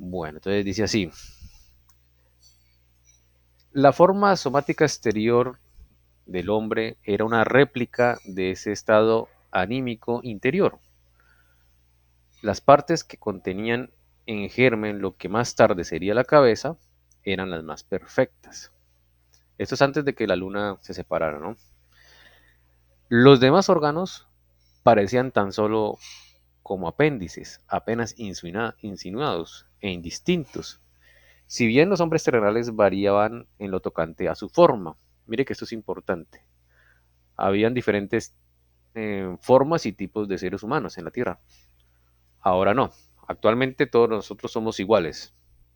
Bueno, entonces dice así. La forma somática exterior del hombre era una réplica de ese estado anímico interior. Las partes que contenían en germen lo que más tarde sería la cabeza eran las más perfectas. Esto es antes de que la luna se separara, ¿no? Los demás órganos parecían tan solo como apéndices, apenas insinuados e indistintos. Si bien los hombres terrenales variaban en lo tocante a su forma, mire que esto es importante. Habían diferentes formas y tipos de seres humanos en la Tierra. Ahora no. Actualmente todos nosotros somos iguales.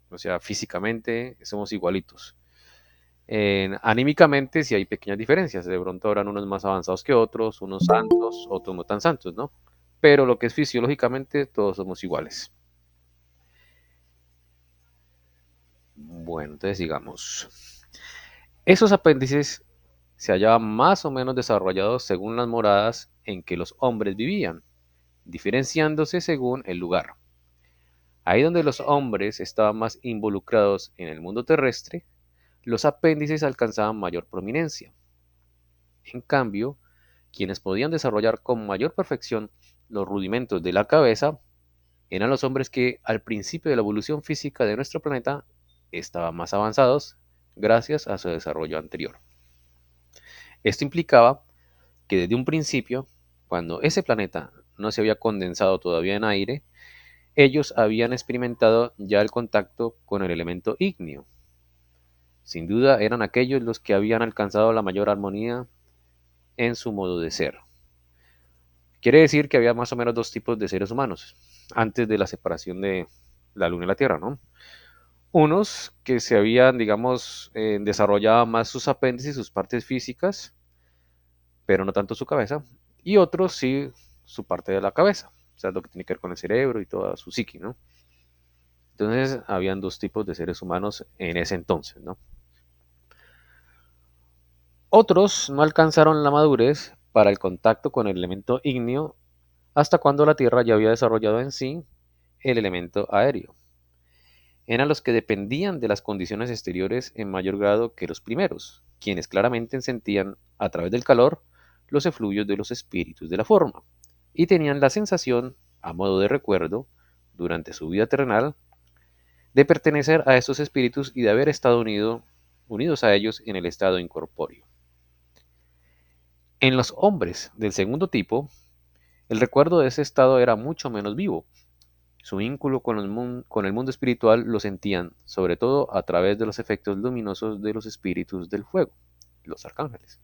O sea, físicamente somos igualitos. Anímicamente sí hay pequeñas diferencias. De pronto habrán unos más avanzados que otros, unos santos, otros no tan santos, ¿no? Pero lo que es fisiológicamente todos somos iguales. Bueno, entonces digamos. Esos apéndices se hallaban más o menos desarrollados según las moradas en que los hombres vivían, diferenciándose según el lugar. Ahí donde los hombres estaban más involucrados en el mundo terrestre, los apéndices alcanzaban mayor prominencia. En cambio, quienes podían desarrollar con mayor perfección los rudimentos de la cabeza eran los hombres que al principio de la evolución física de nuestro planeta estaban más avanzados gracias a su desarrollo anterior. Esto implicaba que desde un principio, cuando ese planeta no se había condensado todavía en aire, ellos habían experimentado ya el contacto con el elemento ígneo. Sin duda eran aquellos los que habían alcanzado la mayor armonía en su modo de ser. Quiere decir que había más o menos dos tipos de seres humanos antes de la separación de la Luna y la Tierra, ¿no? Unos que se habían, digamos, desarrollado más sus apéndices, sus partes físicas, pero no tanto su cabeza, y otros sí su parte de la cabeza, o sea, lo que tiene que ver con el cerebro y toda su psique, ¿no? Entonces, habían dos tipos de seres humanos en ese entonces, ¿no? Otros no alcanzaron la madurez para el contacto con el elemento ígneo hasta cuando la Tierra ya había desarrollado en sí el elemento aéreo. Eran los que dependían de las condiciones exteriores en mayor grado que los primeros, quienes claramente sentían a través del calor los efluvios de los espíritus de la forma, y tenían la sensación, a modo de recuerdo, durante su vida terrenal, de pertenecer a estos espíritus y de haber estado unidos a ellos en el estado incorpóreo. En los hombres del segundo tipo, el recuerdo de ese estado era mucho menos vivo. Su vínculo con el mundo espiritual lo sentían, sobre todo a través de los efectos luminosos de los espíritus del fuego, los arcángeles.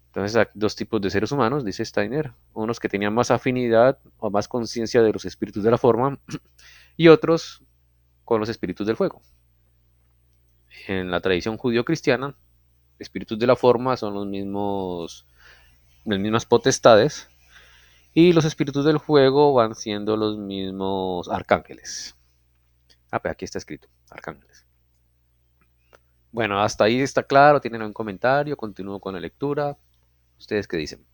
Entonces, hay dos tipos de seres humanos, dice Steiner, unos que tenían más afinidad o más conciencia de los espíritus de la forma y otros con los espíritus del fuego. En la tradición judío-cristiana, espíritus de la forma son las mismas potestades y los espíritus del fuego van siendo los mismos arcángeles. Ah, pues aquí está escrito, arcángeles. Bueno, hasta ahí está claro, tienen un comentario, continúo con la lectura. ¿Ustedes qué dicen?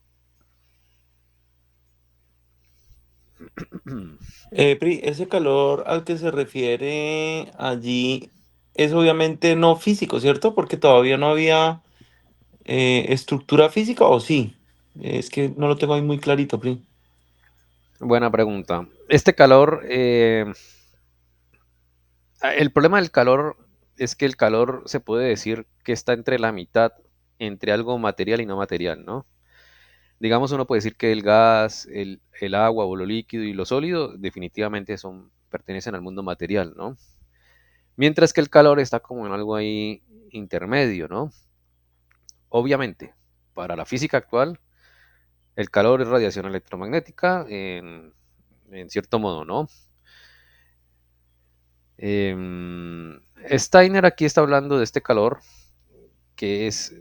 Pri, ese calor al que se refiere allí es obviamente no físico, ¿cierto? Porque todavía no había estructura física, ¿o sí? Es que no lo tengo ahí muy clarito, Pri. Buena pregunta. Este calor, el problema del calor es que el calor se puede decir que está entre la mitad, entre algo material y no material, ¿no? Digamos, uno puede decir que el gas, el agua o lo líquido y lo sólido definitivamente pertenecen al mundo material, ¿no? Mientras que el calor está como en algo ahí intermedio, ¿no? Obviamente, para la física actual, el calor es radiación electromagnética en cierto modo, ¿no? Em, Steiner aquí está hablando de este calor que es,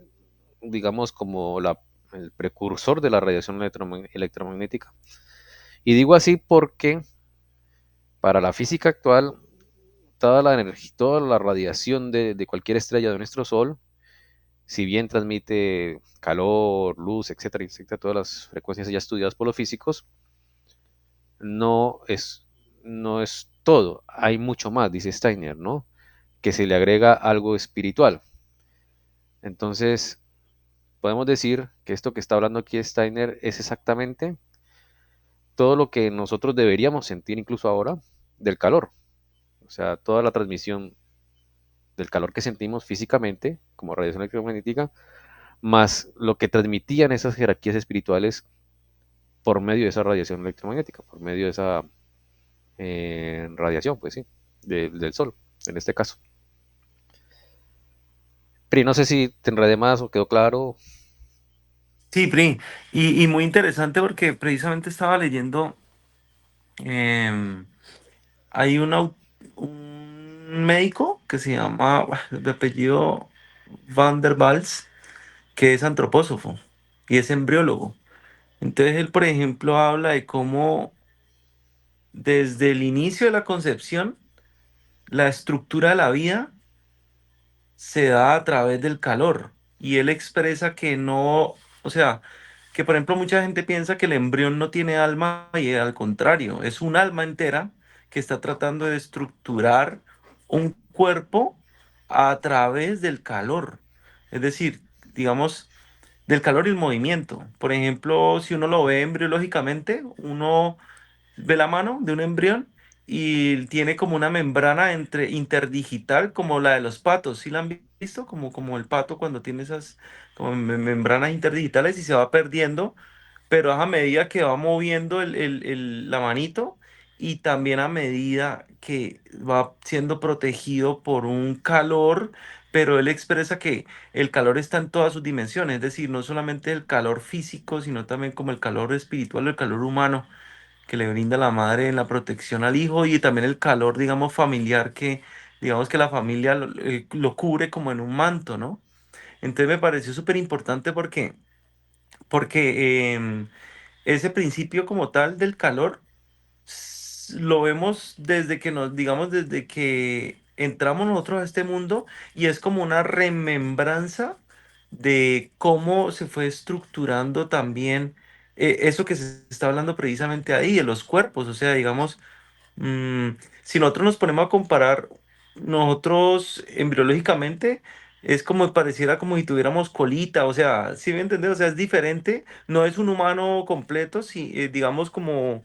digamos, como el precursor de la radiación electromagnética. Y digo así porque para la física actual, toda la energía, toda la radiación de cualquier estrella de nuestro Sol, si bien transmite calor, luz, etcétera, etcétera, todas las frecuencias ya estudiadas por los físicos, no es, no es todo, hay mucho más, dice Steiner, ¿no? Que se le agrega algo espiritual. Entonces, podemos decir que esto que está hablando aquí Steiner es exactamente todo lo que nosotros deberíamos sentir incluso ahora del calor. O sea, toda la transmisión del calor que sentimos físicamente, como radiación electromagnética, más lo que transmitían esas jerarquías espirituales por medio de esa radiación electromagnética, por medio de esa radiación, pues sí, del sol, en este caso. Pri, no sé si te enredé más o quedó claro. Sí, Pri, y muy interesante porque precisamente estaba leyendo, em, hay un médico que se llama, de apellido Van der Waals, que es antropósofo y es embriólogo. Entonces él, por ejemplo, habla de cómo desde el inicio de la concepción, la estructura de la vida se da a través del calor. Y él expresa que no, o sea, que por ejemplo mucha gente piensa que el embrión no tiene alma y al contrario, es un alma entera que está tratando de estructurar un cuerpo a través del calor. Es decir, digamos, del calor y el movimiento. Por ejemplo, si uno lo ve embriológicamente, uno ve la mano de un embrión y tiene como una membrana interdigital como la de los patos. ¿Sí la han visto? Como el pato cuando tiene esas como membranas interdigitales y se va perdiendo, pero es a medida que va moviendo la manito y también a medida que va siendo protegido por un calor. Pero él expresa que el calor está en todas sus dimensiones, es decir, no solamente el calor físico, sino también como el calor espiritual o el calor humano que le brinda la madre en la protección al hijo y también el calor, digamos, familiar que, digamos, que la familia lo cubre como en un manto, ¿no? Entonces me pareció súper importante porque ese principio como tal del calor lo vemos desde que nos, digamos, desde que entramos nosotros a este mundo y es como una remembranza de cómo se fue estructurando también eso que se está hablando precisamente ahí, de los cuerpos, o sea, digamos, si nosotros nos ponemos a comparar, nosotros embriológicamente es como pareciera como si tuviéramos colita, o sea, ¿sí me entiendes? O sea, es diferente, no es un humano completo, si, digamos como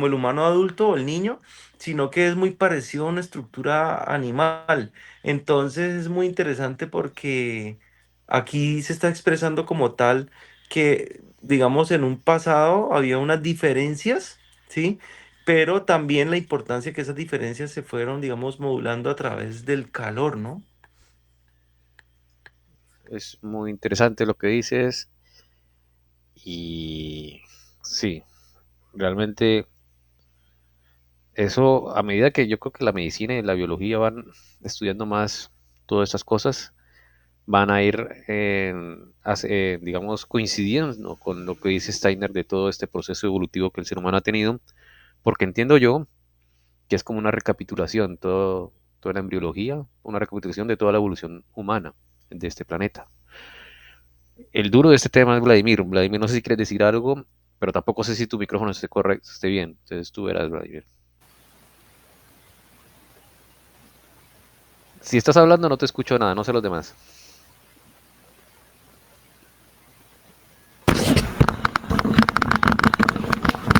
el humano adulto o el niño, sino que es muy parecido a una estructura animal. Entonces es muy interesante porque aquí se está expresando como tal que, digamos, en un pasado había unas diferencias, ¿sí? Pero también la importancia que esas diferencias se fueron, digamos, modulando a través del calor, ¿no? Es muy interesante lo que dices y sí, realmente eso a medida que yo creo que la medicina y la biología van estudiando más todas estas cosas, van a ir, digamos, coincidiendo, ¿no?, con lo que dice Steiner de todo este proceso evolutivo que el ser humano ha tenido, porque entiendo yo que es como una recapitulación, toda la embriología, una recapitulación de toda la evolución humana de este planeta. El duro de este tema es Vladimir. Vladimir, no sé si quieres decir algo, pero tampoco sé si tu micrófono esté correcto, esté bien. Entonces tú verás, Vladimir. Si estás hablando, no te escucho nada, no sé los demás.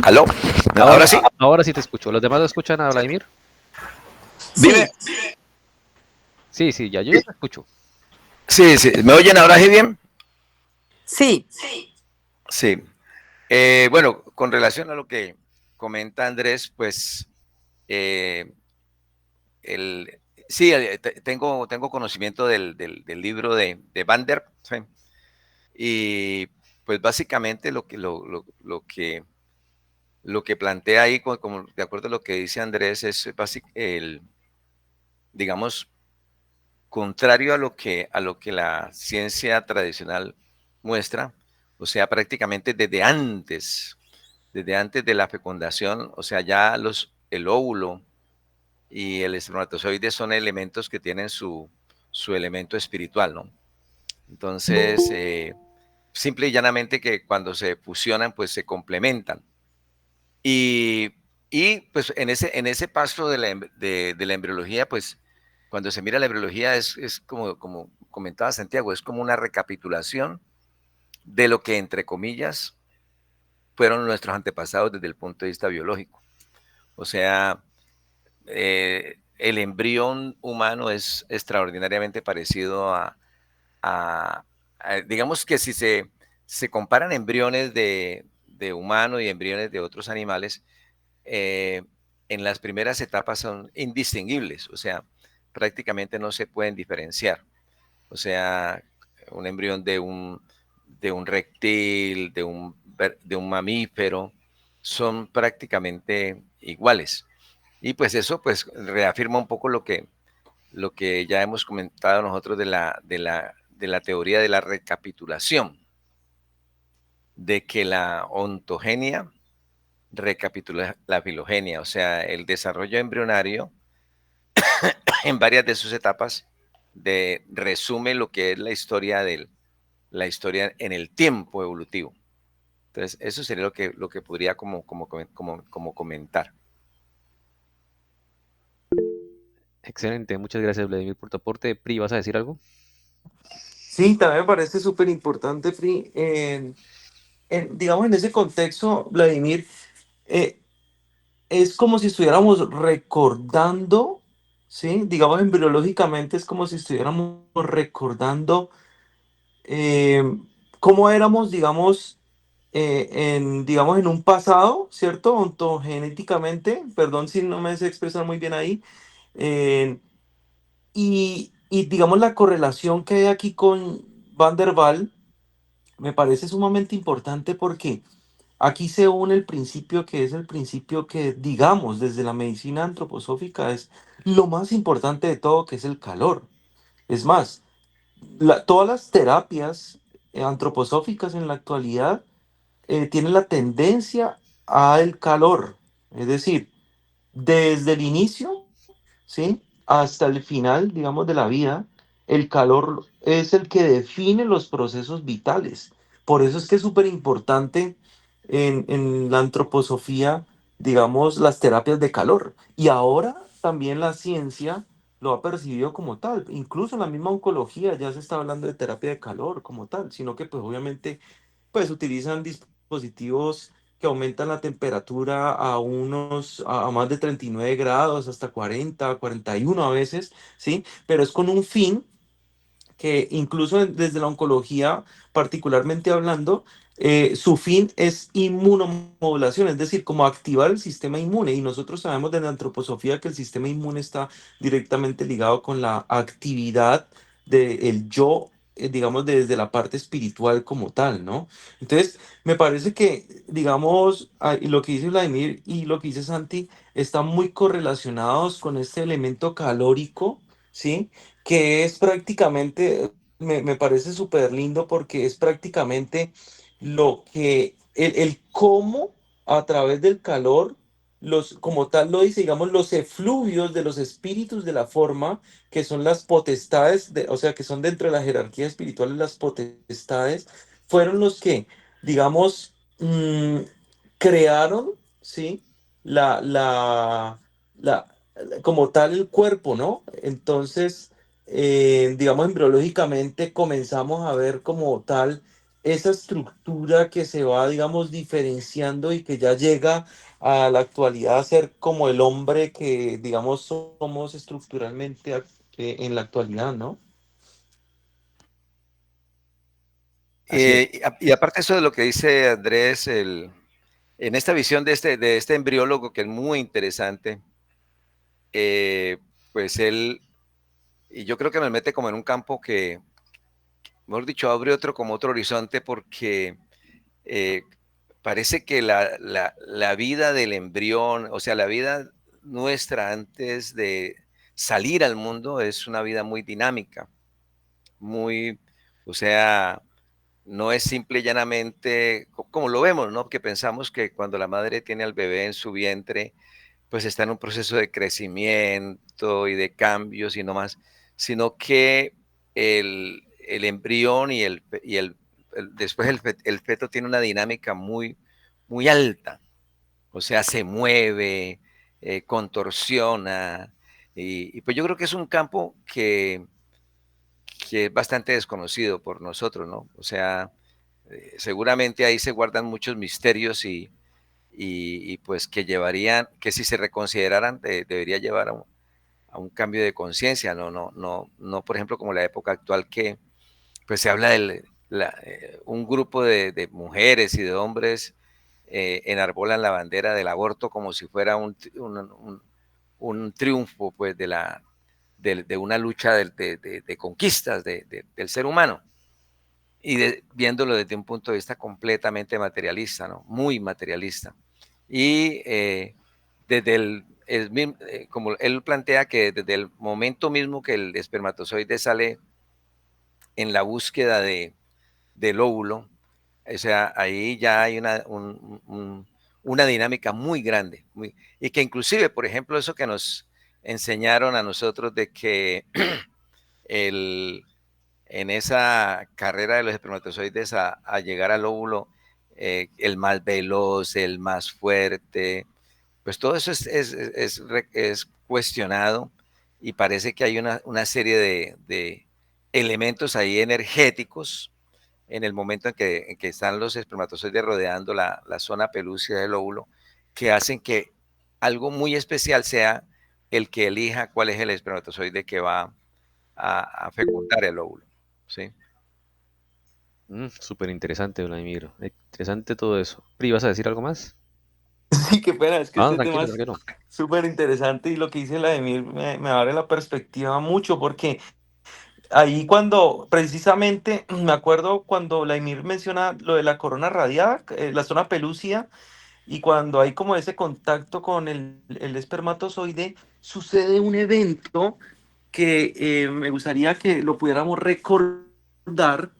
¿Aló? No, Ahora, ahora sí. ahora sí te escucho. ¿Los demás lo escuchan a Vladimir? Dime. Sí, Sí, sí, ya, yo ya te escucho. Sí, sí. ¿Me oyen ahora sí bien? sí, Sí. Bueno, con relación a lo que comenta Andrés, pues eh, el, sí, tengo conocimiento del libro de Bander, ¿sí? Y pues básicamente lo que plantea ahí, como de acuerdo a lo que dice Andrés, es digamos, contrario a lo que la ciencia tradicional muestra, o sea, prácticamente desde antes de la fecundación, o sea, ya el óvulo y el espermatozoide son elementos que tienen su elemento espiritual, ¿no? Entonces, simple y llanamente que cuando se fusionan, pues se complementan. Y Y pues en ese paso de la embriología, pues cuando se mira la embriología es como comentaba Santiago, es como una recapitulación de lo que, entre comillas, fueron nuestros antepasados desde el punto de vista biológico. O sea, el embrión humano es extraordinariamente parecido digamos que si se comparan embriones de humano y embriones de otros animales, eh, en las primeras etapas son indistinguibles, o sea, prácticamente no se pueden diferenciar. O sea, un embrión de un reptil, de un mamífero, son prácticamente iguales. Y pues eso pues reafirma un poco lo que ya hemos comentado nosotros de la teoría de la recapitulación, de que la ontogenia recapitula la filogenia, o sea, el desarrollo embrionario en varias de sus etapas resume lo que es la historia en el tiempo evolutivo. Entonces, eso sería lo que podría como comentar. Excelente, muchas gracias, Vladimir, por tu aporte. Pri, ¿vas a decir algo? Sí, también me parece súper importante, Pri, digamos, en ese contexto, Vladimir, eh, es como si estuviéramos recordando, ¿sí? Digamos, embriológicamente es como si estuviéramos recordando eh, cómo éramos, digamos, digamos, en un pasado, ¿cierto? Ontogenéticamente, perdón si no me sé expresar muy bien ahí, eh, y digamos la correlación que hay aquí con Van der Waal me parece sumamente importante porque aquí se une el principio que es el principio que, digamos, desde la medicina antroposófica es lo más importante de todo, que es el calor. Es más, todas las terapias antroposóficas en la actualidad tienen la tendencia al calor. Es decir, desde el inicio, ¿sí? Hasta el final, digamos, de la vida, el calor es el que define los procesos vitales. Por eso es que es súper importante en la antroposofía, digamos, las terapias de calor. Y ahora también la ciencia lo ha percibido como tal. Incluso en la misma oncología ya se está hablando de terapia de calor como tal, sino que pues obviamente pues utilizan dispositivos que aumentan la temperatura a más de 39 grados, hasta 40, 41 a veces, ¿sí? Pero es con un fin que incluso desde la oncología, particularmente hablando, su fin es inmunomodulación, es decir, como activar el sistema inmune. Y nosotros sabemos de la antroposofía que el sistema inmune está directamente ligado con la actividad del yo, digamos, desde la parte espiritual como tal, ¿no? Entonces, me parece que, digamos, y lo que dice Vladimir y lo que dice Santi, están muy correlacionados con este elemento calórico, ¿sí? Que es prácticamente, me parece súper lindo porque es prácticamente lo que, el cómo a través del calor, como tal lo dice, digamos, los efluvios de los espíritus de la forma, que son las potestades, o sea, que son dentro de la jerarquía espiritual las potestades, fueron los que, digamos, crearon, ¿sí? La, la, la, como tal el cuerpo, ¿no? Entonces, digamos, embriológicamente comenzamos a ver como tal esa estructura que se va, digamos, diferenciando y que ya llega a la actualidad a ser como el hombre que, digamos, somos estructuralmente en la actualidad, ¿no? Así es. Y aparte eso de lo que dice Andrés, en esta visión de este embriólogo que es muy interesante, eh, pues él, y yo creo que nos mete como en un campo que, mejor dicho, abre como otro horizonte porque eh, parece que la vida del embrión, o sea, la vida nuestra antes de salir al mundo es una vida muy dinámica, muy, o sea, no es simple y llanamente como lo vemos, ¿no? Que pensamos que cuando la madre tiene al bebé en su vientre, pues está en un proceso de crecimiento y de cambios y no más, sino que el embrión después el feto tiene una dinámica muy, muy alta. o sea, se mueve, contorsiona, y pues yo creo que es un campo que es bastante desconocido por nosotros, ¿no? O sea, seguramente ahí se guardan muchos misterios y, pues que llevarían, que si se reconsideraran, debería llevar a un cambio de conciencia, no, por ejemplo, como la época actual que pues se habla de un grupo de mujeres y de hombres enarbolan la bandera del aborto como si fuera un triunfo pues de una lucha de conquistas del ser humano y viéndolo desde un punto de vista completamente materialista, ¿no? Muy materialista. Y desde como él plantea que desde el momento mismo que el espermatozoide sale en la búsqueda del óvulo, o sea, ahí ya hay una dinámica muy grande, y que inclusive, por ejemplo, eso que nos enseñaron a nosotros de que el, en esa carrera de los espermatozoides a llegar al óvulo, el más veloz, el más fuerte, pues todo eso es cuestionado y parece que hay una serie de elementos ahí energéticos en el momento en que están los espermatozoides rodeando la zona pelúcida del óvulo, que hacen que algo muy especial sea el que elija cuál es el espermatozoide que va a fecundar el óvulo. ¿Sí? Súper interesante, Vladimir. Interesante todo eso. Pri, ¿vas a decir algo más? Sí, qué pena, es que Ah, este tema tranquilo, es tranquilo. súper interesante y lo que dice Vladimir me abre la perspectiva mucho porque ahí cuando precisamente me acuerdo cuando Vladimir menciona lo de la corona radiada, la zona pelúcida, y cuando hay como ese contacto con el espermatozoide, sucede un evento que me gustaría que lo pudiéramos recordar,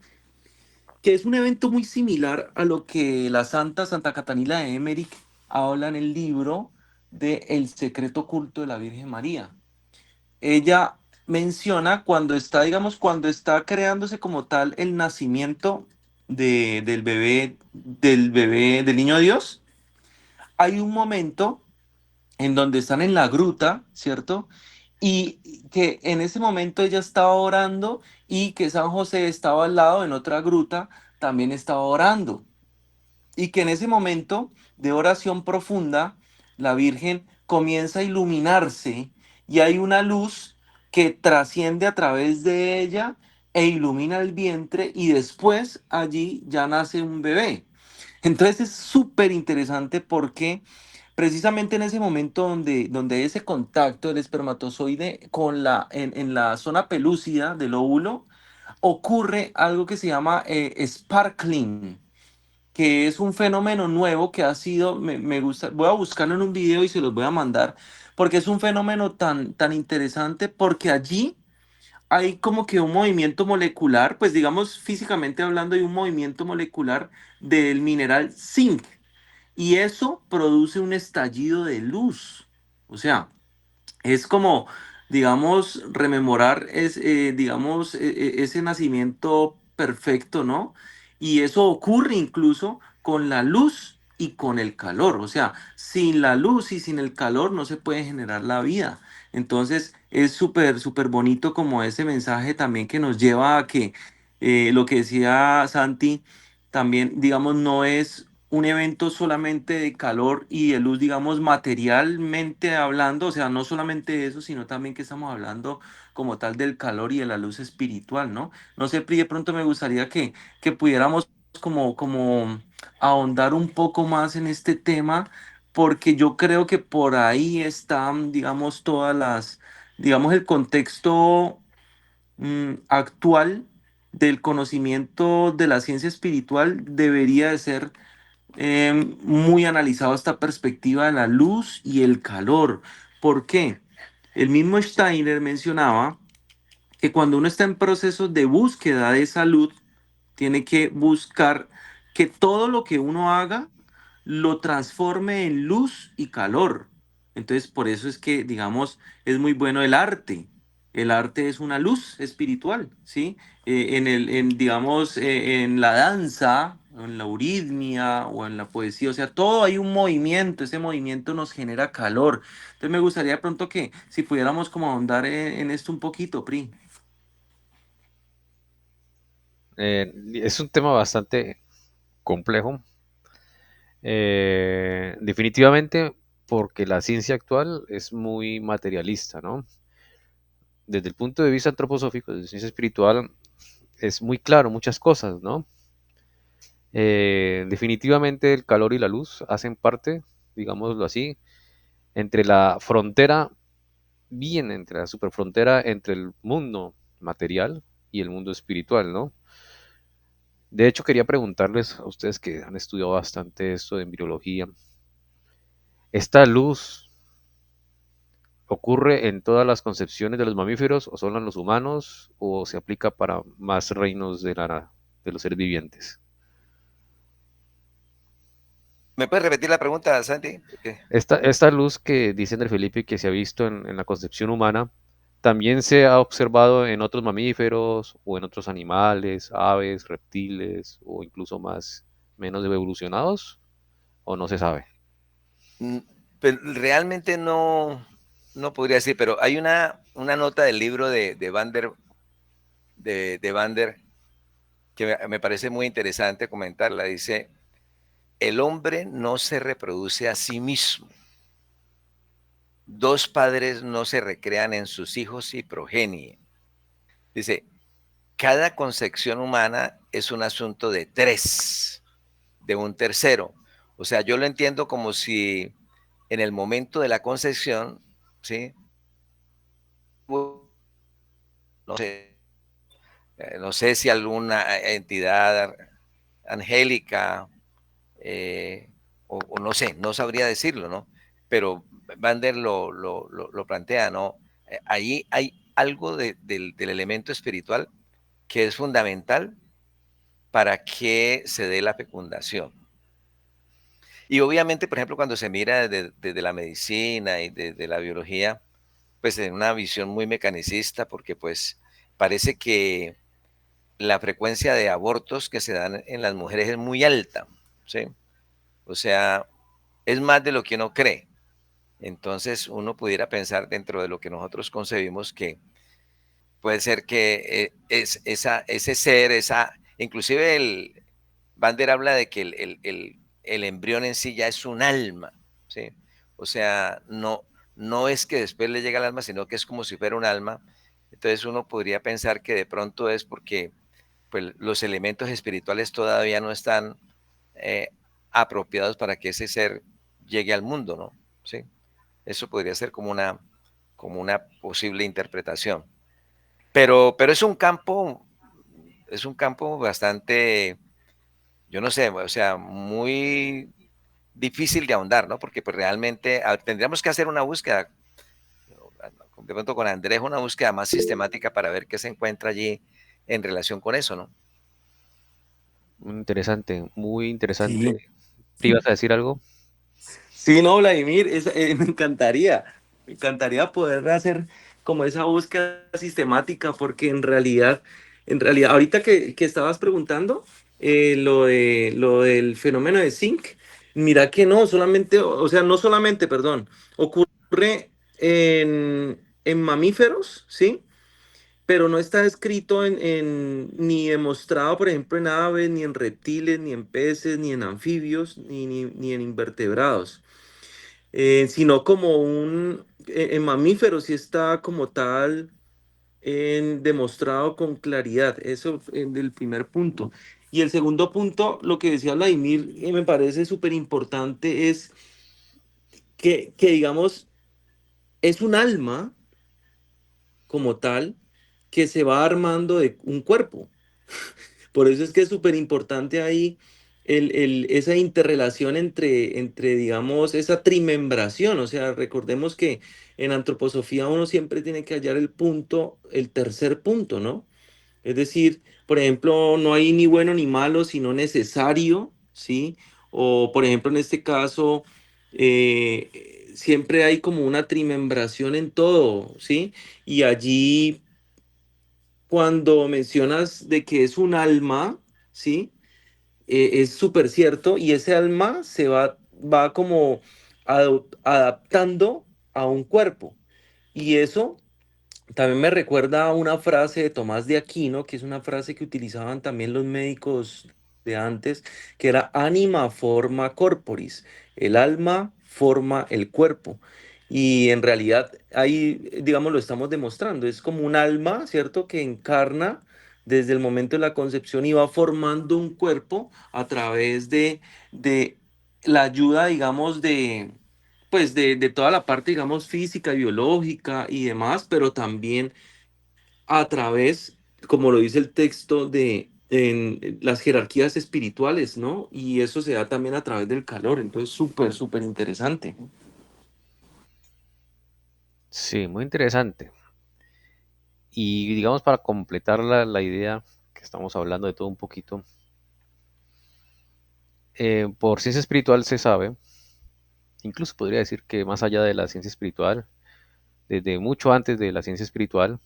que es un evento muy similar a lo que la Santa Catalina de Emmerich habla en el libro de El secreto oculto de la Virgen María. Ella menciona cuando está, digamos, cuando está creándose como tal el nacimiento del bebé, del niño Dios, hay un momento en donde están en la gruta, ¿cierto? Y que en ese momento ella estaba orando y que San José estaba al lado en otra gruta, también estaba orando. Y que en ese momento de oración profunda, la Virgen comienza a iluminarse y hay una luz que trasciende a través de ella e ilumina el vientre y después allí ya nace un bebé. Entonces es súper interesante porque precisamente en ese momento donde hay ese contacto del espermatozoide con en la zona pelúcida del óvulo, ocurre algo que se llama sparkling, que es un fenómeno nuevo que ha sido, me gusta, voy a buscarlo en un video y se los voy a mandar, porque es un fenómeno tan interesante, porque allí hay como que un movimiento molecular, pues digamos físicamente hablando, hay un movimiento molecular del mineral zinc, y eso produce un estallido de luz. O sea, es como, digamos, rememorar digamos, ese nacimiento perfecto, ¿no? Y eso ocurre incluso con la luz y con el calor. O sea, sin la luz y sin el calor no se puede generar la vida. Entonces, es súper, súper bonito como ese mensaje también que nos lleva a que lo que decía Santi, también, digamos, no es un evento solamente de calor y de luz, digamos, materialmente hablando, o sea, no solamente eso, sino también que estamos hablando como tal del calor y de la luz espiritual, ¿no? No sé, Pri, de pronto me gustaría que pudiéramos como ahondar un poco más en este tema, porque yo creo que por ahí están, digamos, digamos, el contexto actual del conocimiento de la ciencia espiritual debería de ser muy analizado esta perspectiva de la luz y el calor. ¿Por qué? El mismo Steiner mencionaba que cuando uno está en procesos de búsqueda de salud, tiene que buscar que todo lo que uno haga lo transforme en luz y calor. Entonces, por eso es que, digamos, es muy bueno el arte. El arte es una luz espiritual, ¿sí? Digamos, en la danza, o en la euritmia o en la poesía, o sea, todo hay un movimiento, ese movimiento nos genera calor. Entonces me gustaría de pronto que si pudiéramos como ahondar en esto un poquito, Pri. Es un tema bastante complejo, definitivamente porque la ciencia actual es muy materialista, ¿no? Desde el punto de vista antroposófico, de ciencia espiritual, es muy claro muchas cosas, ¿no? Definitivamente el calor y la luz hacen parte, digámoslo así, entre la frontera, bien entre la superfrontera entre el mundo material y el mundo espiritual, ¿no? De hecho, quería preguntarles a ustedes que han estudiado bastante esto de embriología, ¿esta luz ocurre en todas las concepciones de los mamíferos o solo en los humanos o se aplica para más reinos de los seres vivientes? ¿Me puedes repetir la pregunta, Santi? Porque Esta luz que dice André Felipe que se ha visto en la concepción humana, ¿también se ha observado en otros mamíferos o en otros animales, aves, reptiles o incluso más, menos evolucionados? ¿O no se sabe? mm, pues, realmente no podría decir, pero hay una nota del libro de Vander que me parece muy interesante comentarla. Dice, el hombre no se reproduce a sí mismo. Dos padres no se recrean en sus hijos y progenie. Dice, cada concepción humana es un asunto de tres, de un tercero. O sea, yo lo entiendo como si en el momento de la concepción, ¿sí? No sé, no sé si alguna entidad angélica, o no sé, no sabría decirlo, ¿no? Pero Vander lo plantea, ¿no? Ahí hay algo del elemento espiritual que es fundamental para que se dé la fecundación. Y obviamente, por ejemplo, cuando se mira desde la medicina y desde la biología, pues en una visión muy mecanicista, porque pues parece que la frecuencia de abortos que se dan en las mujeres es muy alta, ¿sí? O sea, es más de lo que uno cree. Entonces uno pudiera pensar dentro de lo que nosotros concebimos que puede ser que ese ser, inclusive Bander habla de que el embrión en sí ya es un alma, ¿sí? O sea, no es que después le llega al alma, sino que es como si fuera un alma. Entonces uno podría pensar que de pronto es porque pues, los elementos espirituales todavía no están eh, apropiados para que ese ser llegue al mundo, ¿no? Sí, eso podría ser como una posible interpretación. Pero es un campo bastante, yo no sé, o sea, muy difícil de ahondar, ¿no? Porque pues realmente tendríamos que hacer una búsqueda, de pronto con Andrés, una búsqueda más sistemática para ver qué se encuentra allí en relación con eso, ¿no? Muy interesante, muy interesante. Sí. ¿Te ibas a decir algo? Sí, no, Vladimir, me encantaría poder hacer como esa búsqueda sistemática, porque en realidad, ahorita que estabas preguntando lo del fenómeno de zinc, mira que no, solamente, o sea, no solamente, perdón, ocurre en mamíferos, ¿sí? Pero no está escrito ni demostrado, por ejemplo, en aves, ni en reptiles, ni en peces, ni en anfibios, ni en invertebrados, sino como en mamíferos sí está como tal demostrado con claridad. Eso en el primer punto. Y el segundo punto, lo que decía Vladimir, me parece súper importante, es que, digamos, es un alma como tal que se va armando de un cuerpo. Por eso es que es súper importante ahí esa interrelación digamos, esa trimembración. O sea, recordemos que en antroposofía uno siempre tiene que hallar el punto, el tercer punto, ¿no? Es decir, por ejemplo, no hay ni bueno ni malo, sino necesario, ¿sí? O, por ejemplo, en este caso, siempre hay como una trimembración en todo, ¿sí? Y allí, cuando mencionas de que es un alma, ¿sí? es súper cierto, y ese alma va como adaptando a un cuerpo. Y eso también me recuerda a una frase de Tomás de Aquino, que es una frase que utilizaban también los médicos de antes, que era anima forma corporis, el alma forma el cuerpo. Y en realidad ahí, digamos, lo estamos demostrando, es como un alma, ¿cierto?, que encarna desde el momento de la concepción y va formando un cuerpo a través de la ayuda, digamos, de toda la parte, digamos, física, biológica y demás, pero también a través, como lo dice el texto, de en las jerarquías espirituales, ¿no? Y eso se da también a través del calor, entonces súper, súper interesante. Sí, muy interesante. Y digamos, para completar la idea que estamos hablando de todo un poquito, por ciencia espiritual se sabe, incluso podría decir que más allá de la ciencia espiritual, desde mucho antes de la ciencia espiritual,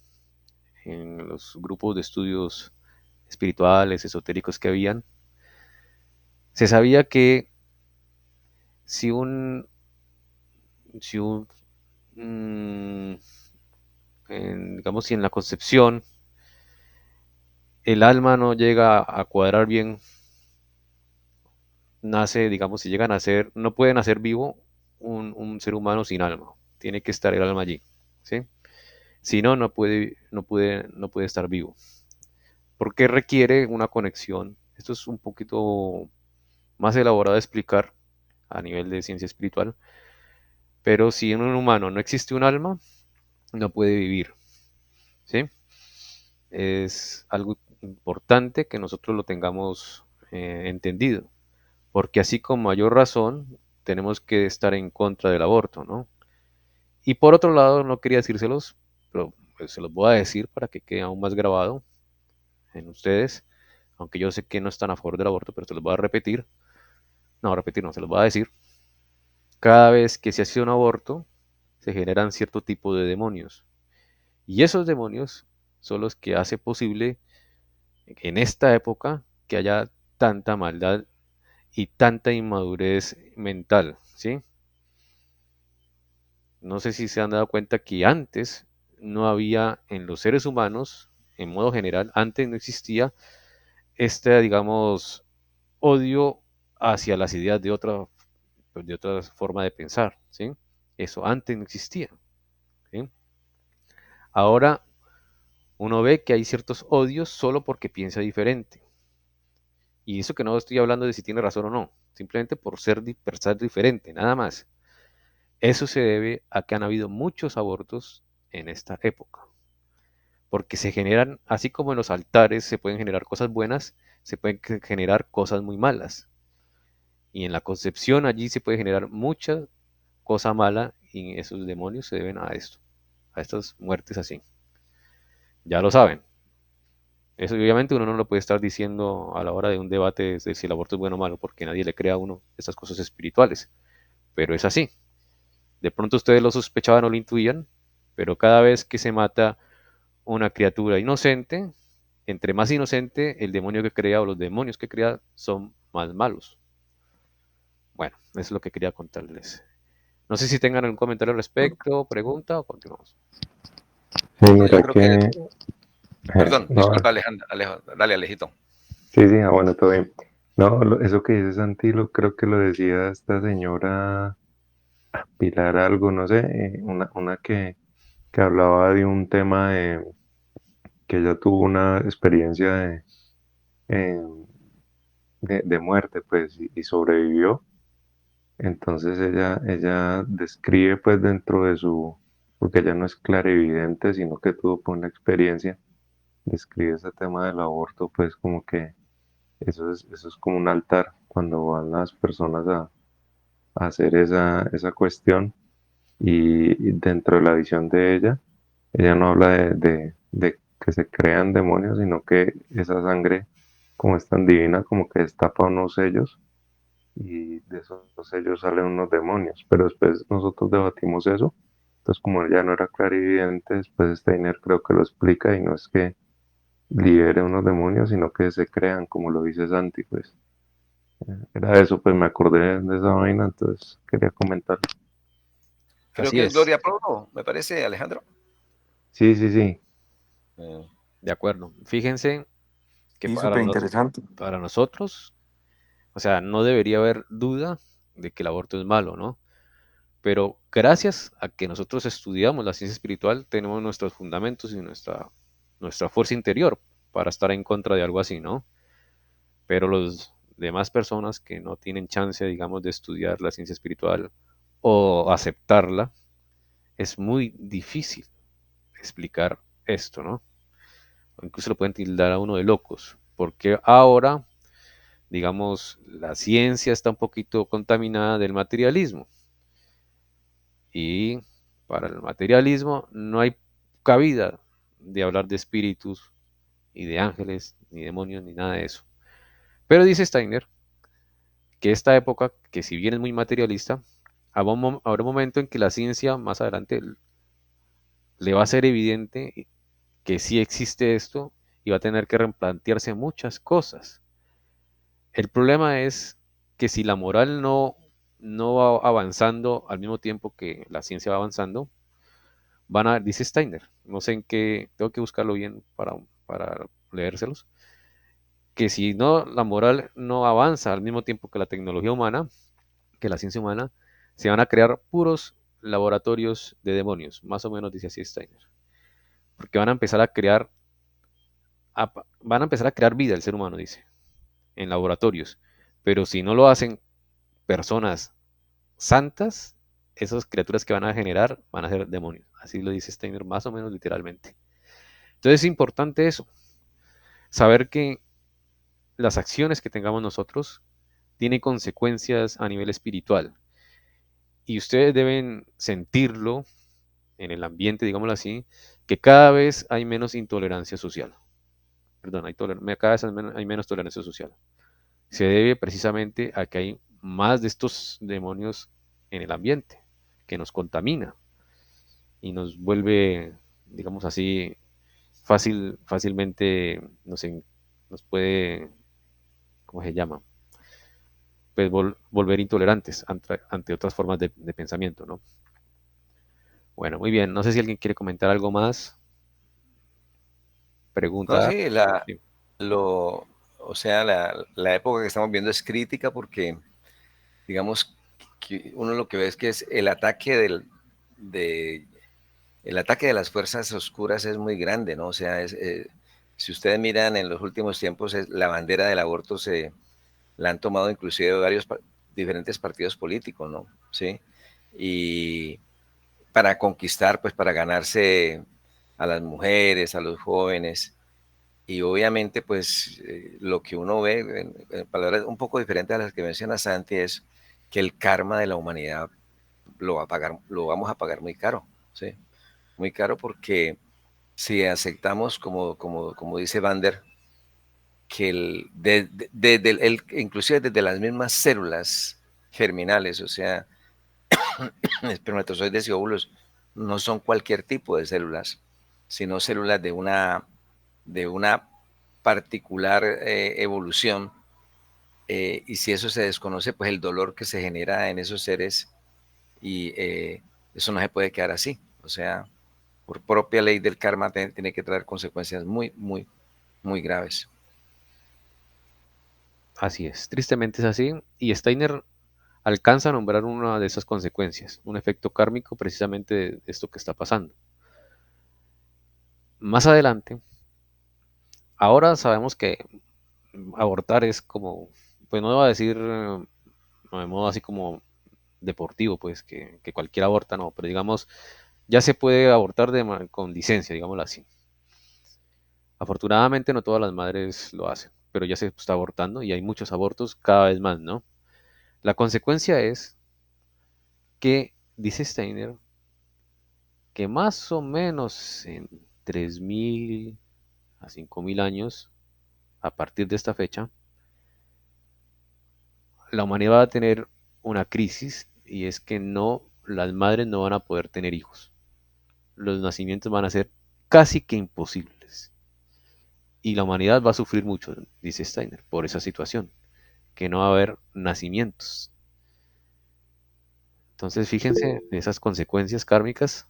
en los grupos de estudios espirituales, esotéricos que habían, se sabía que si un, si un digamos, si en la concepción el alma no llega a cuadrar bien, nace, digamos, si llega a nacer, no puede nacer vivo un ser humano sin alma, tiene que estar el alma allí, ¿sí? Si no, no puede estar vivo, porque requiere una conexión. Esto es un poquito más elaborado de explicar a nivel de ciencia espiritual, pero si en un humano no existe un alma, no puede vivir, ¿sí? Es algo importante que nosotros lo tengamos entendido, porque así con mayor razón tenemos que estar en contra del aborto, ¿no? Y por otro lado, no quería decírselos, pero pues, se los voy a decir para que quede aún más grabado en ustedes, aunque yo sé que no están a favor del aborto, pero se los voy a repetir. No, repetir no, se los voy a decir. Cada vez que se hace un aborto, se generan cierto tipo de demonios. Y esos demonios son los que hace posible en esta época que haya tanta maldad y tanta inmadurez mental, ¿sí? No sé si se han dado cuenta que antes no había en los seres humanos, en modo general, antes no existía este, digamos, odio hacia las ideas de otra forma de pensar, ¿sí? Eso antes no existía, ¿sí? Ahora uno ve que hay ciertos odios solo porque piensa diferente. Y eso que no estoy hablando de si tiene razón o no, simplemente por ser diferente, nada más. Eso se debe a que han habido muchos abortos en esta época, porque se generan, así como en los altares se pueden generar cosas buenas, se pueden generar cosas muy malas. Y en la concepción allí se puede generar mucha cosa mala y esos demonios se deben a esto, a estas muertes así. Ya lo saben. Eso obviamente uno no lo puede estar diciendo a la hora de un debate de si el aborto es bueno o malo, porque nadie le crea a uno estas cosas espirituales. Pero es así. De pronto ustedes lo sospechaban o lo intuían, pero cada vez que se mata una criatura inocente, entre más inocente, el demonio que crea o los demonios que crea son más malos. Bueno, eso es lo que quería contarles. No sé si tengan algún comentario al respecto, pregunta o continuamos. Sí, No, yo mira creo que, que, perdón, no, disculpa Alejandro, dale Alejito. sí, sí, bueno, todo bien. No, eso que dice Santi, creo que lo decía esta señora Pilar algo, no sé, una que hablaba de un tema de que ella tuvo una experiencia eh, de muerte, pues, y sobrevivió. Entonces ella describe, pues, dentro de porque ella no es clarividente, sino que tuvo pues, una experiencia, describe ese tema del aborto, pues, como que eso es como un altar cuando van las personas a hacer esa cuestión. Y dentro de la visión de ella no habla de que se crean demonios, sino que esa sangre, como es tan divina, como que destapa unos sellos y de esos sellos salen unos demonios. Pero después nosotros debatimos eso. Entonces, como ella no era clarividente, después Steiner creo que lo explica y no es que libere unos demonios, sino que se crean, como lo dice Santi, pues. Era eso, pues me acordé de esa vaina, entonces quería comentarlo. Creo Así que es es, Gloria Prono, me parece, Alejandro. Sí, sí, sí. Eh, de acuerdo. Fíjense que Sí, súper interesante. para nosotros, o sea, no debería haber duda de que el aborto es malo, ¿no? Pero gracias a que nosotros estudiamos la ciencia espiritual, tenemos nuestros fundamentos y nuestra fuerza interior para estar en contra de algo así, ¿no? Pero los demás personas que no tienen chance, digamos, de estudiar la ciencia espiritual o aceptarla, es muy difícil explicar esto, ¿no? O incluso lo pueden tildar a uno de locos, porque ahora, digamos, la ciencia está un poquito contaminada del materialismo y para el materialismo no hay cabida de hablar de espíritus y de ángeles, ni demonios, ni nada de eso. Pero dice Steiner que esta época, que si bien es muy materialista, habrá un momento en que la ciencia más adelante le va a ser evidente que sí existe esto y va a tener que replantearse muchas cosas. El problema es que si la moral no va avanzando al mismo tiempo que la ciencia va avanzando, dice Steiner, no sé en qué, tengo que buscarlo bien para leérselos, que si no, la moral no avanza al mismo tiempo que la tecnología humana, que la ciencia humana, se van a crear puros laboratorios de demonios, más o menos dice así Steiner, porque van a empezar a crear vida el ser humano, dice, en laboratorios, pero si no lo hacen personas santas, esas criaturas que van a generar van a ser demonios, así lo dice Steiner más o menos literalmente. Entonces es importante eso, saber que las acciones que tengamos nosotros tienen consecuencias a nivel espiritual y ustedes deben sentirlo en el ambiente, digámoslo así, que cada vez hay menos intolerancia social. Perdón, cada vez hay menos tolerancia social. Se debe precisamente a que hay más de estos demonios en el ambiente, que nos contamina y nos vuelve, digamos así, fácilmente nos puede, ¿cómo se llama? Pues volver intolerantes ante otras formas de pensamiento, ¿no? Bueno, muy bien. No sé si alguien quiere comentar algo más, no, preguntar. sí, Sí. o sea, la época que estamos viendo es crítica porque, digamos, que uno lo que ve es que es de, el ataque de las fuerzas oscuras es muy grande, ¿no? O sea, si ustedes miran en los últimos tiempos, la bandera del aborto la han tomado inclusive varios diferentes partidos políticos, ¿no? Sí. Y para conquistar, pues para ganarse a las mujeres, a los jóvenes. Y obviamente, pues lo que uno ve, en palabras un poco diferentes a las que menciona Santi, es que el karma de la humanidad lo va a pagar, lo vamos a pagar muy caro, ¿sí? Muy caro porque si aceptamos, como dice Vander, que inclusive desde las mismas células germinales, o sea, espermatozoides y óvulos, no son cualquier tipo de células, sino células de una particular evolución. Y si eso se desconoce, pues el dolor que se genera en esos seres, y eso no se puede quedar así. O sea, por propia ley del karma tiene que traer consecuencias muy, muy, muy graves. Así es. Tristemente es así. Y Steiner alcanza a nombrar una de esas consecuencias, un efecto kármico precisamente de esto que está pasando. Más adelante, ahora sabemos que abortar es como, pues no voy a decir no, de modo así como deportivo, pues que cualquier aborta, no, pero digamos, ya se puede abortar con licencia, digámoslo así. Afortunadamente no todas las madres lo hacen, pero ya se está abortando y hay muchos abortos cada vez más, ¿no? La consecuencia es que, dice Steiner, que más o menos en 3.000 a 5.000 años, a partir de esta fecha, la humanidad va a tener una crisis y es que las madres no van a poder tener hijos. Los nacimientos van a ser casi que imposibles. Y la humanidad va a sufrir mucho, dice Steiner, por esa situación. que no va a haber nacimientos. Entonces, fíjense en esas consecuencias kármicas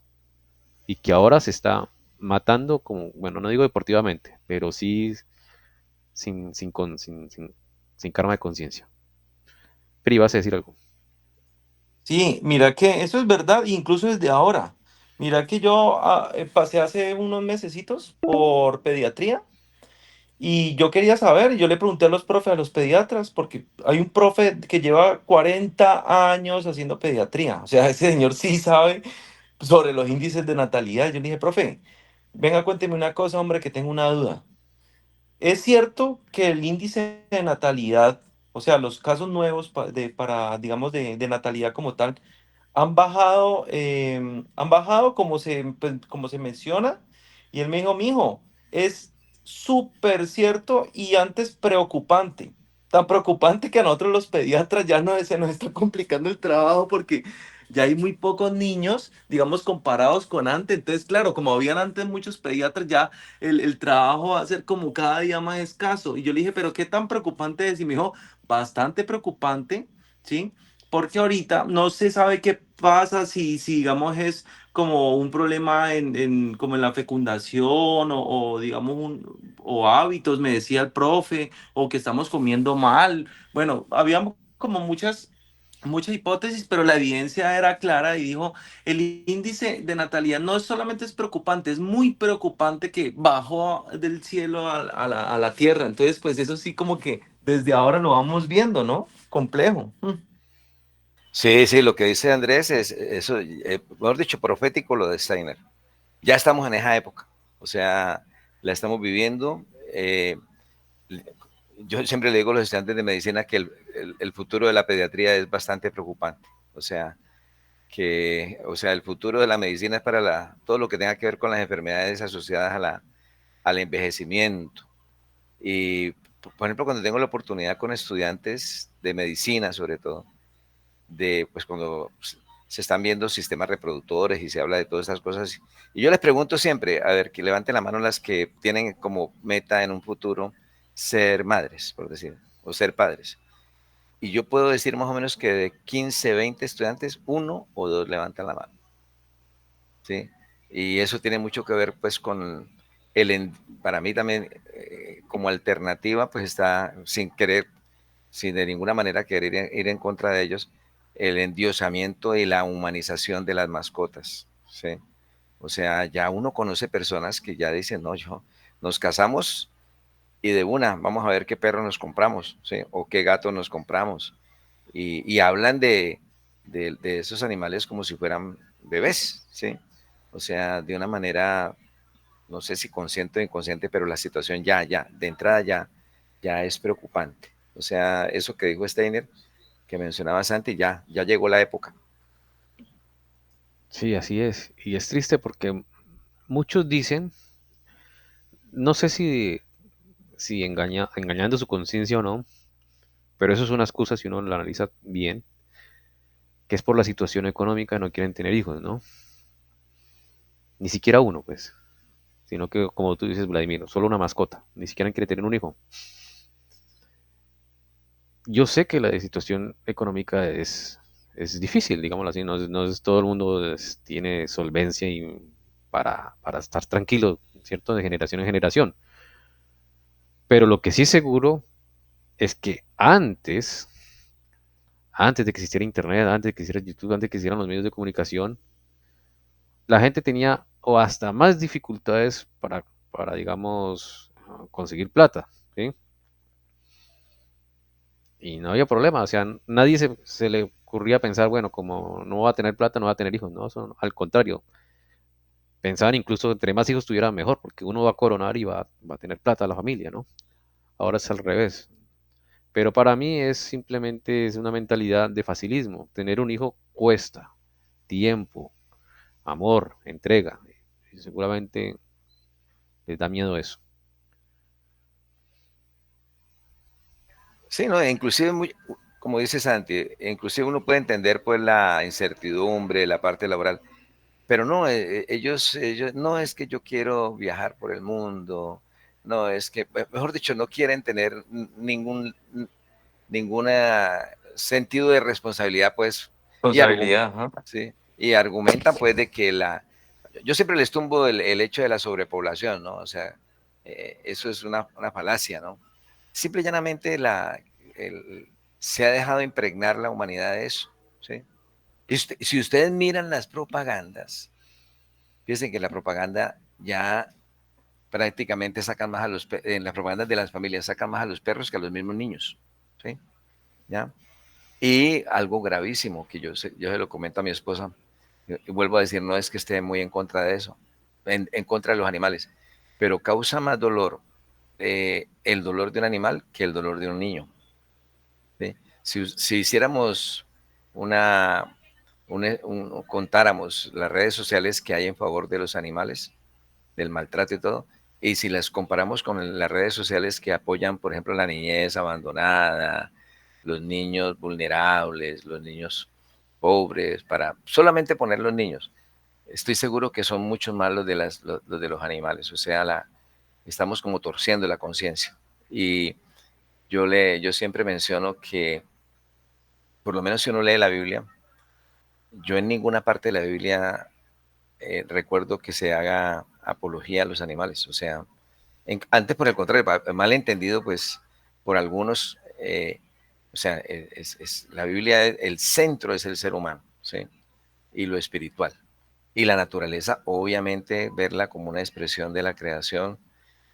y que ahora se está matando como, bueno, no digo deportivamente, pero sí sin karma de conciencia. Pero ibas a decir algo. Sí, mira que eso es verdad, incluso desde ahora. Mira que yo pasé hace unos mesecitos por pediatría y yo quería saber, y yo le pregunté a los profes, a los pediatras, porque hay un profe que lleva 40 años haciendo pediatría. O sea, ese señor sí sabe sobre los índices de natalidad. Yo le dije, profe, venga, cuénteme una cosa, hombre, que tengo una duda. ¿Es cierto que el índice de natalidad, o sea, los casos nuevos para, digamos, de natalidad como tal, han bajado como pues, como se menciona? Y él me dijo, mijo, es súper cierto y antes preocupante. Tan preocupante que a nosotros los pediatras ya no se nos está complicando el trabajo porque ya hay muy pocos niños, digamos, comparados con antes. Entonces, claro, como habían antes muchos pediatras, ya el trabajo va a ser como cada día más escaso. Y yo le dije, pero ¿qué tan preocupante es? Y me dijo, bastante preocupante, ¿sí? Porque ahorita no se sabe qué pasa si digamos, es como un problema como en la fecundación o, digamos, o hábitos, me decía el profe, o que estamos comiendo mal. Bueno, había como muchas hipótesis, pero la evidencia era clara y dijo, el índice de natalidad no solamente es preocupante, es muy preocupante que bajó del cielo a la tierra. Entonces, pues eso sí como que desde ahora lo vamos viendo, ¿no? Complejo. Sí, sí, lo que dice Andrés es eso, mejor dicho, profético lo de Steiner. Ya estamos en esa época, o sea, la estamos viviendo. Yo siempre le digo a los estudiantes de medicina que el futuro de la pediatría es bastante preocupante, o sea, el futuro de la medicina es para todo lo que tenga que ver con las enfermedades asociadas al envejecimiento. Y, por ejemplo, cuando tengo la oportunidad con estudiantes de medicina, sobre todo, pues cuando se están viendo sistemas reproductores y se habla de todas estas cosas, y yo les pregunto siempre, a ver, que levanten la mano las que tienen como meta en un futuro ser madres, por decir, o ser padres. Y yo puedo decir más o menos que de 15, 20 estudiantes, uno o dos levantan la mano. ¿Sí? Y eso tiene mucho que ver pues con para mí también como alternativa pues está sin querer, sin de ninguna manera querer ir en contra de ellos, el endiosamiento y la humanización de las mascotas. ¿Sí? O sea, ya uno conoce personas que ya dicen, no, nos casamos y de una, vamos a ver qué perro nos compramos, ¿sí? O qué gato nos compramos. Y hablan de esos animales como si fueran bebés, ¿sí? O sea, de una manera, no sé si consciente o inconsciente, pero la situación de entrada ya es preocupante. O sea, eso que dijo Steiner, que mencionaba Santi, ya llegó la época. Sí, así es. Y es triste porque muchos dicen, no sé si engañando su conciencia o no, pero eso es una excusa si uno la analiza bien, que es por la situación económica, no quieren tener hijos, ¿no? Ni siquiera uno, pues, sino que, como tú dices, Vladimir, solo una mascota, ni siquiera quiere tener un hijo. Yo sé que la situación económica es difícil, digámoslo así, no es todo el mundo tiene solvencia y para estar tranquilo, ¿cierto? De generación en generación. Pero lo que sí es seguro es que antes de que existiera Internet, antes de que existiera YouTube, antes de que existieran los medios de comunicación, la gente tenía o hasta más dificultades digamos, conseguir plata, ¿sí? Y no había problema, o sea, nadie se le ocurría pensar, bueno, como no va a tener plata, no va a tener hijos, no, eso, al contrario, pensaban incluso entre más hijos tuviera mejor, porque uno va a coronar y va a tener plata a la familia, ¿no? Ahora es al revés. Pero para mí es simplemente es una mentalidad de facilismo. Tener un hijo cuesta tiempo, amor, entrega. Y seguramente les da miedo eso. Sí, ¿no? Inclusive, como dice Santi, inclusive uno puede entender pues la incertidumbre, la parte laboral, pero no, ellos, no es que yo quiero viajar por el mundo, no es que, mejor dicho, no quieren tener ningún, sentido de responsabilidad, pues, y, Responsabilidad, ajá. sí, y argumentan, pues, de que yo siempre les tumbo el hecho de la sobrepoblación, ¿no? O sea, eso es una falacia, ¿no? Simple y llanamente se ha dejado impregnar la humanidad de eso, ¿sí? Si ustedes miran las propagandas, fíjense que la propaganda ya prácticamente sacan más en las propagandas de las familias sacan más a los perros que a los mismos niños, ¿sí? ¿Ya? Y algo gravísimo que yo se lo comento a mi esposa, y vuelvo a decir, no es que esté muy en contra de eso, en contra de los animales, pero causa más dolor el dolor de un animal que el dolor de un niño, ¿sí? Si hiciéramos contáramos las redes sociales que hay en favor de los animales, del maltrato y todo, y si las comparamos con las redes sociales que apoyan, por ejemplo, la niñez abandonada, los niños vulnerables, los niños pobres, para solamente poner los niños, estoy seguro que son muchos más los de los animales, o sea, estamos como torciendo la conciencia. Y yo siempre menciono que, por lo menos si uno lee la Biblia, yo en ninguna parte de la Biblia recuerdo que se haga apología a los animales. O sea, antes por el contrario, mal entendido, pues por algunos, o sea, la Biblia, el centro es el ser humano, ¿sí? Y lo espiritual. Y la naturaleza, obviamente, verla como una expresión de la creación,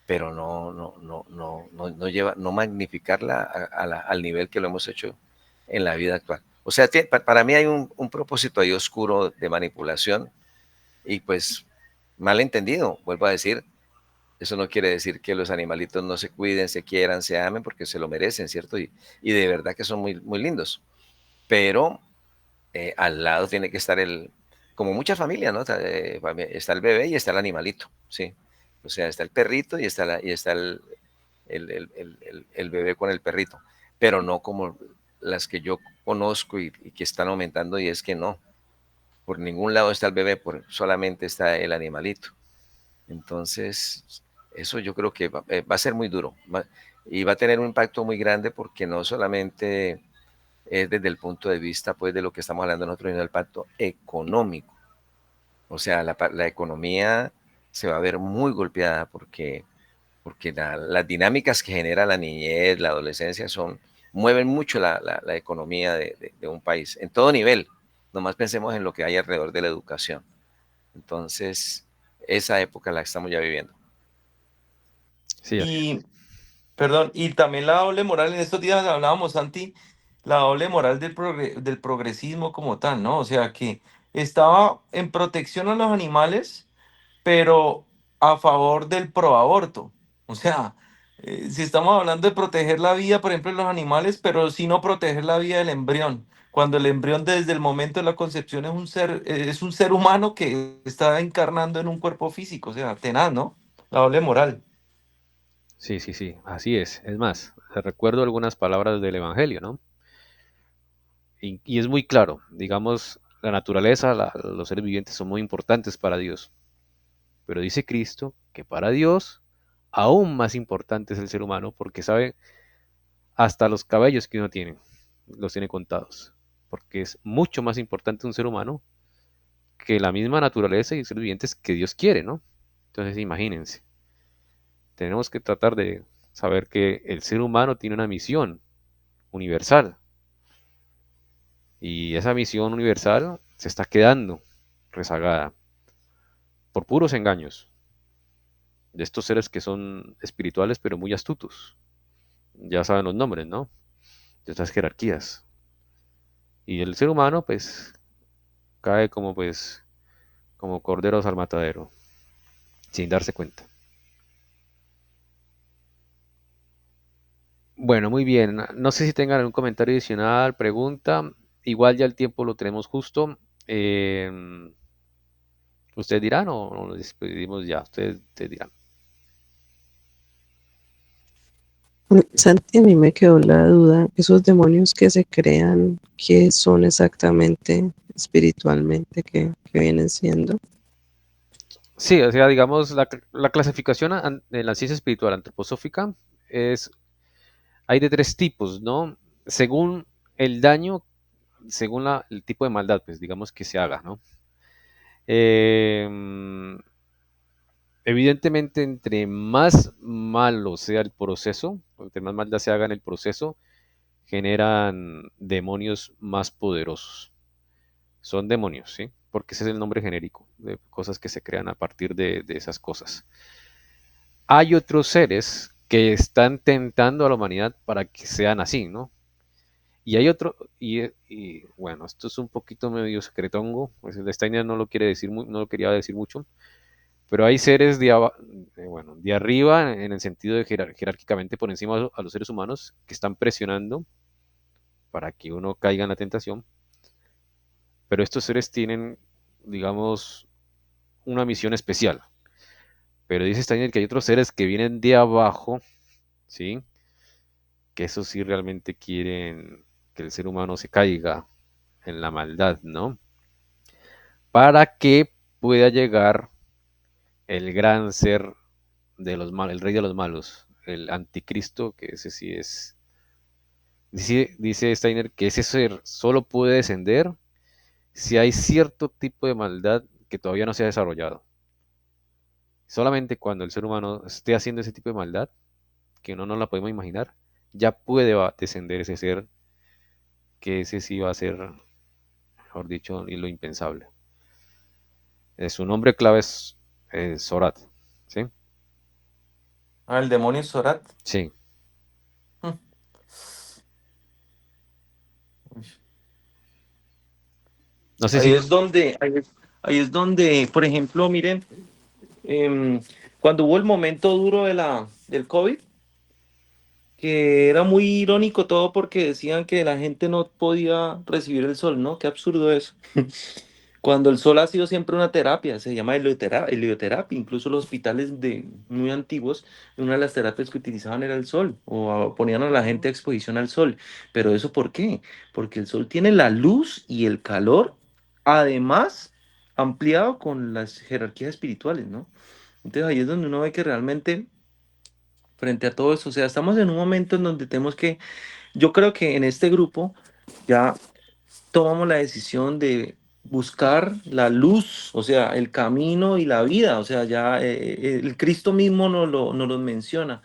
pero no lleva, no magnificarla al nivel que lo hemos hecho en la vida actual. O sea, para mí hay un propósito ahí oscuro de manipulación y pues mal entendido, vuelvo a decir, eso no quiere decir que los animalitos no se cuiden, se quieran, se amen, porque se lo merecen, ¿cierto? Y de verdad que son muy, muy lindos. Pero al lado tiene que estar como muchas familias, ¿no? Está el bebé y está el animalito, ¿sí? O sea, está el perrito y está el bebé con el perrito, pero no como las que yo conozco y que están aumentando, y es que no, por ningún lado está el bebé, solamente está el animalito. Entonces, eso yo creo que va a ser muy duro y va a tener un impacto muy grande porque no solamente es desde el punto de vista pues de lo que estamos hablando nosotros, sino del impacto económico. O sea, la economía se va a ver muy golpeada porque las dinámicas que genera la niñez, la adolescencia, mueven mucho la economía de un país, en todo nivel. Nomás pensemos en lo que hay alrededor de la educación. Entonces, esa época la estamos ya viviendo. Sí, así es. Y, perdón, y también la doble moral, en estos días hablábamos, Santi, la doble moral del progresismo como tal, ¿no? O sea, que estaba en protección a los animales, pero a favor del proaborto. O sea, si estamos hablando de proteger la vida, por ejemplo, de los animales, pero si no proteger la vida del embrión, cuando el embrión desde el momento de la concepción es un ser humano que está encarnando en un cuerpo físico, o sea, tenaz, ¿no? La doble moral. Sí, sí, sí, así es. Es más, recuerdo algunas palabras del Evangelio, ¿no? Y es muy claro, digamos, la naturaleza, los seres vivientes son muy importantes para Dios, pero dice Cristo que para Dios aún más importante es el ser humano porque sabe hasta los cabellos que uno tiene, los tiene contados, porque es mucho más importante un ser humano que la misma naturaleza y seres vivientes que Dios quiere, ¿no? Entonces imagínense, tenemos que tratar de saber que el ser humano tiene una misión universal y esa misión universal se está quedando rezagada por puros engaños de estos seres que son espirituales pero muy astutos. Ya saben los nombres, ¿no? De estas jerarquías. Y el ser humano pues cae como pues como corderos al matadero sin darse cuenta. Bueno, muy bien. No sé si tengan algún comentario adicional, pregunta. Igual ya el tiempo lo tenemos justo. ¿Ustedes dirán o nos despedimos ya? Ustedes dirán. Santi, a mí me quedó la duda, esos demonios que se crean, ¿qué son exactamente espiritualmente, qué vienen siendo? Sí, o sea, digamos, la clasificación de la ciencia espiritual antroposófica es, hay de tres tipos, ¿no? según el daño, según el tipo de maldad, pues digamos que se haga, ¿no? Em, Evidentemente, entre más malo sea el proceso, entre más maldad se haga en el proceso, generan demonios más poderosos. Son demonios, ¿sí? Porque ese es el nombre genérico de cosas que se crean a partir de esas cosas. Hay otros seres que están tentando a la humanidad para que sean así, ¿no? Y hay otro, bueno, esto es un poquito medio secretongo, pues el Steiner no lo quiere decir, no lo quería decir mucho, pero hay seres bueno, de arriba, en el sentido de jerárquicamente por encima a los seres humanos, que están presionando para que uno caiga en la tentación, pero estos seres tienen, digamos, una misión especial. Pero dice Steiner que hay otros seres que vienen de abajo, ¿sí? Que eso sí realmente quieren que el ser humano se caiga en la maldad, ¿no? Para que pueda llegar el gran ser de los malos, el rey de los malos, el anticristo, que ese sí es. Dice Steiner que ese ser solo puede descender si hay cierto tipo de maldad que todavía no se ha desarrollado. Solamente cuando el ser humano esté haciendo ese tipo de maldad, que no nos la podemos imaginar, ya puede descender ese ser, que ese sí va a ser, mejor dicho, y lo impensable. Su nombre clave es Sorat, ¿sí? Ah, el demonio Sorat. Sí. Mm. Uy. No sé Ahí si... es donde, ahí es donde, por ejemplo, miren, cuando hubo el momento duro del COVID, que era muy irónico todo porque decían que la gente no podía recibir el sol, ¿no? Qué absurdo eso. Cuando el sol ha sido siempre una terapia, se llama helioterapia, incluso los hospitales muy antiguos, una de las terapias que utilizaban era el sol, ponían a la gente a exposición al sol. Pero ¿eso por qué? Porque el sol tiene la luz y el calor, además ampliado con las jerarquías espirituales, ¿no? Entonces ahí es donde uno ve que realmente, frente a todo eso, o sea, estamos en un momento en donde tenemos que, yo creo que en este grupo ya tomamos la decisión de buscar la luz, o sea, el camino y la vida, o sea, ya el Cristo mismo nos lo menciona.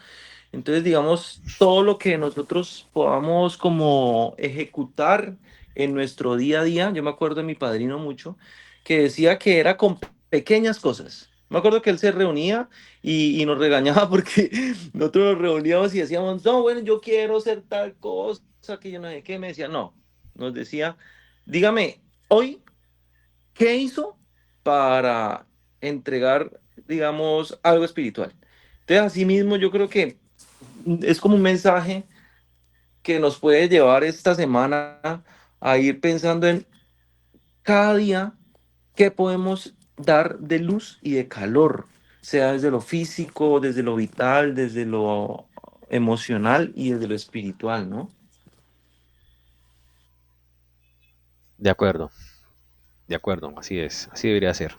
Entonces, digamos, todo lo que nosotros podamos como ejecutar en nuestro día a día, yo me acuerdo de mi padrino mucho, que decía que era con pequeñas cosas. Me acuerdo que él se reunía y nos regañaba porque nosotros nos reuníamos y decíamos, no, bueno, yo quiero hacer tal cosa, que yo no sé qué. Me decía, no, nos decía, dígame, hoy, ¿qué hizo para entregar, digamos, algo espiritual? Entonces, así mismo, yo creo que es como un mensaje que nos puede llevar esta semana a ir pensando en cada día qué podemos dar de luz y de calor, sea desde lo físico, desde lo vital, desde lo emocional y desde lo espiritual, ¿no? De acuerdo, así es, así debería ser.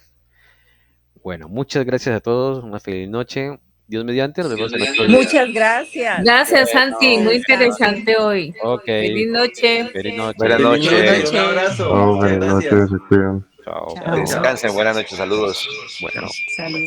Bueno, muchas gracias a todos, una feliz noche. Dios mediante, nos vemos en otro día. Muchas gracias. Gracias, Santi. Muy Interesante. interesante hoy. Ok, Feliz noche. feliz Buenas noche. Feliz noche, noches. un abrazo. Oh, Muchas buenas noches, gracias. se cuidan. Chao. Chao. Descansen. Buenas noches. Saludos. Bueno. Salud.